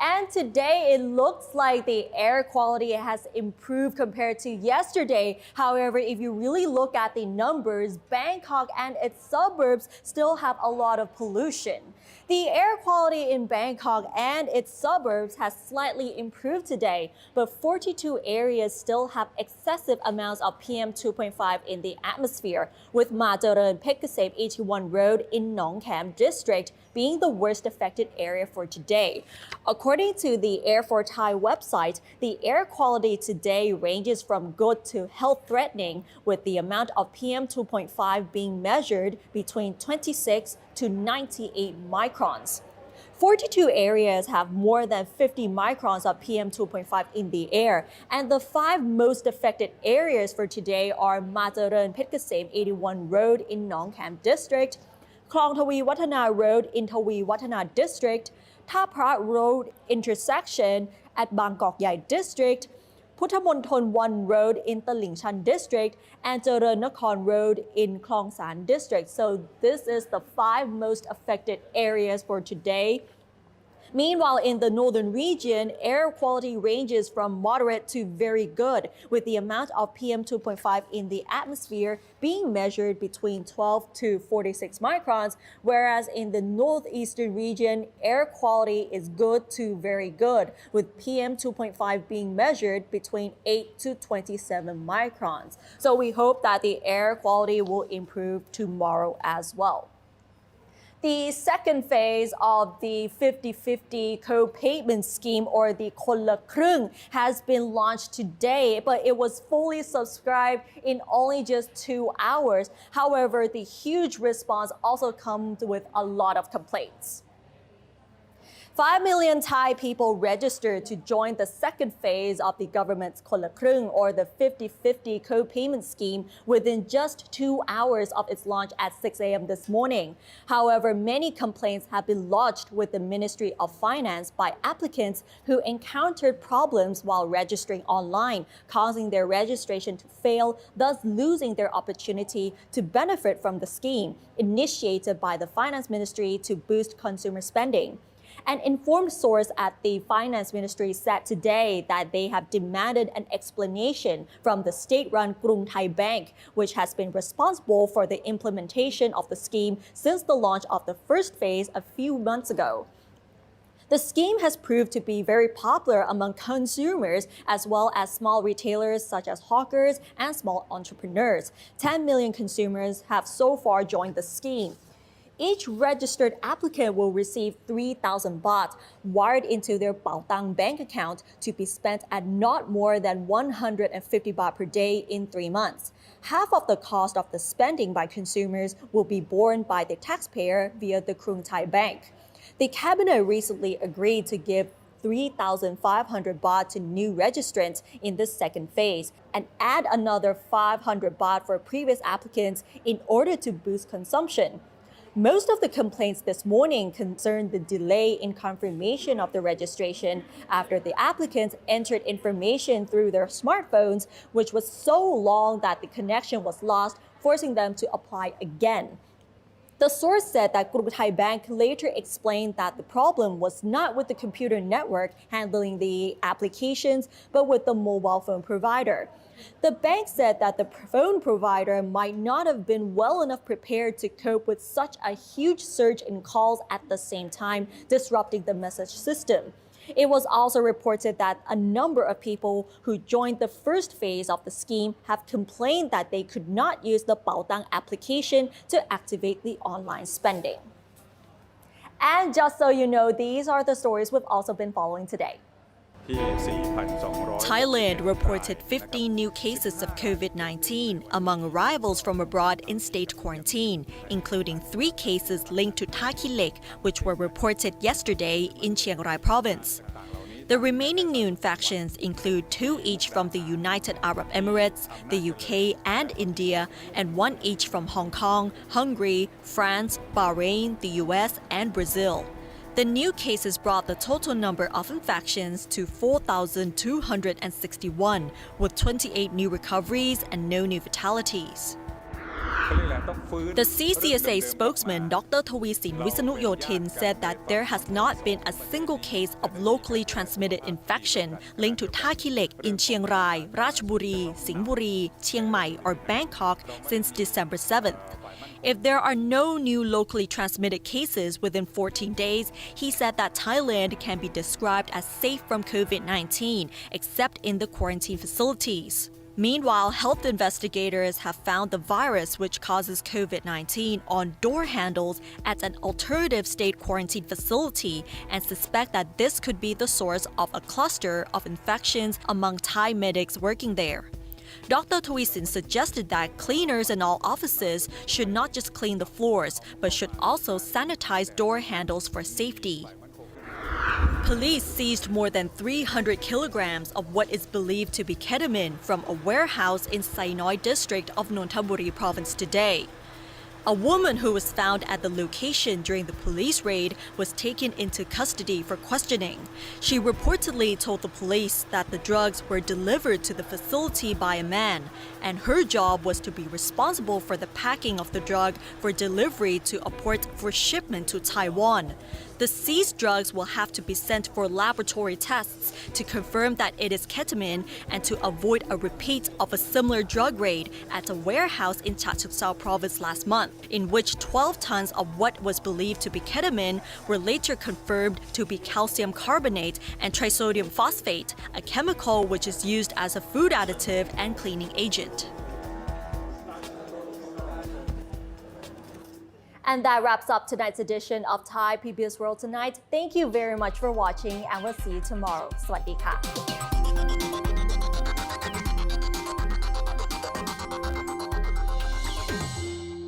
And today it looks like the air quality has improved compared to yesterday. However, if you really look at the numbers, Bangkok and its suburbs still have a lot of pollution. The air quality in Bangkok and its suburbs has slightly improved today, but 42 areas still have excessive amounts of PM 2.5 in the atmosphere, with Majaran Pekasep 81 Road in Nong Kham district being the worst affected area for today. According to the Air for Thai website, the air quality today ranges from good to health-threatening, with the amount of PM 2.5 being measured between 26 to 98 microns. 42 areas have more than 50 microns of PM 2.5 in the air, and the 5 most affected areas for today are Majaran Pekasep 81 Road in Nong Kham district, Klong Thawi Watana Road in Thawi Watana district, Tha Phra Road intersection at Bangkok Yai district, Puttamonthon 1 Road in Talingshan district, and Charan Nakhon Road in Klong San district. So this is the 5 most affected areas for today. Meanwhile, in the northern region, air quality ranges from moderate to very good, with the amount of PM 2.5 in the atmosphere being measured between 12 to 46 microns, whereas in the northeastern region, air quality is good to very good, with PM 2.5 being measured between 8 to 27 microns. So we hope that the air quality will improve tomorrow as well. The second phase of the 50-50 Copayment Scheme, or the Kon La Krung, has been launched today, but it was fully subscribed in only just 2 hours. However, the huge response also comes with a lot of complaints. 5 million Thai people registered to join the second phase of the government's Kon La Krung, or the 50-50 Copayment Scheme, within just 2 hours of its launch at 6 a.m. this morning. However, many complaints have been lodged with the Ministry of Finance by applicants who encountered problems while registering online, causing their registration to fail, thus losing their opportunity to benefit from the scheme, initiated by the Finance Ministry to boost consumer spending. An informed source at the Finance Ministry said today that they have demanded an explanation from the state-run Krung Thai Bank, which has been responsible for the implementation of the scheme since the launch of the first phase a few months ago. The scheme has proved to be very popular among consumers as well as small retailers such as hawkers and small entrepreneurs. 10 million consumers have so far joined the scheme. Each registered applicant will receive 3,000 baht wired into their Baotang bank account to be spent at not more than 150 baht per day in 3 months. Half of the cost of the spending by consumers will be borne by the taxpayer via the Krung Thai Bank. The cabinet recently agreed to give 3,500 baht to new registrants in the second phase and add another 500 baht for previous applicants in order to boost consumption. Most of the complaints this morning concerned the delay in confirmation of the registration after the applicants entered information through their smartphones, which was so long that the connection was lost, forcing them to apply again. The source said that Krung Thai Bank later explained that the problem was not with the computer network handling the applications, but with the mobile phone provider. The bank said that the phone provider might not have been well enough prepared to cope with such a huge surge in calls at the same time, disrupting the message system. It was also reported that a number of people who joined the first phase of the scheme have complained that they could not use the Baotang application to activate the online spending. And just so you know, these are the stories we've also been following today. Thailand reported 15 new cases of COVID-19 among arrivals from abroad in state quarantine, including 3 cases linked to Taki Lek, which were reported yesterday in Chiang Rai province. The remaining new infections include 2 each from the United Arab Emirates, the UK and India, and 1 each from Hong Kong, Hungary, France, Bahrain, the US and Brazil. The new cases brought the total number of infections to 4,261, with 28 new recoveries and no new fatalities. The CCSA spokesman, Dr. Tawisin Wisnuyotin, said that there has not been a single case of locally transmitted infection linked to Taki Lek in Chiang Rai, Ratchaburi, Singburi, Chiang Mai, or Bangkok since December 7th. If there are no new locally transmitted cases within 14 days, he said that Thailand can be described as safe from COVID-19, except in the quarantine facilities. Meanwhile, health investigators have found the virus which causes COVID-19 on door handles at an alternative state quarantine facility and suspect that this could be the source of a cluster of infections among Thai medics working there. Dr. Tawisin suggested that cleaners in all offices should not just clean the floors, but should also sanitize door handles for safety. Police seized more than 300 kilograms of what is believed to be ketamine from a warehouse in Sainoi district of Nonthaburi province today. A woman who was found at the location during the police raid was taken into custody for questioning. She reportedly told the police that the drugs were delivered to the facility by a man, and her job was to be responsible for the packing of the drug for delivery to a port for shipment to Taiwan. The seized drugs will have to be sent for laboratory tests to confirm that it is ketamine and to avoid a repeat of a similar drug raid at a warehouse in Chachoengsao province last month, in which 12 tons of what was believed to be ketamine were later confirmed to be calcium carbonate and trisodium phosphate, a chemical which is used as a food additive and cleaning agent. And that wraps up tonight's edition of Thai PBS World Tonight. Thank you very much for watching, and we'll see you tomorrow. สวัสดีค่ะ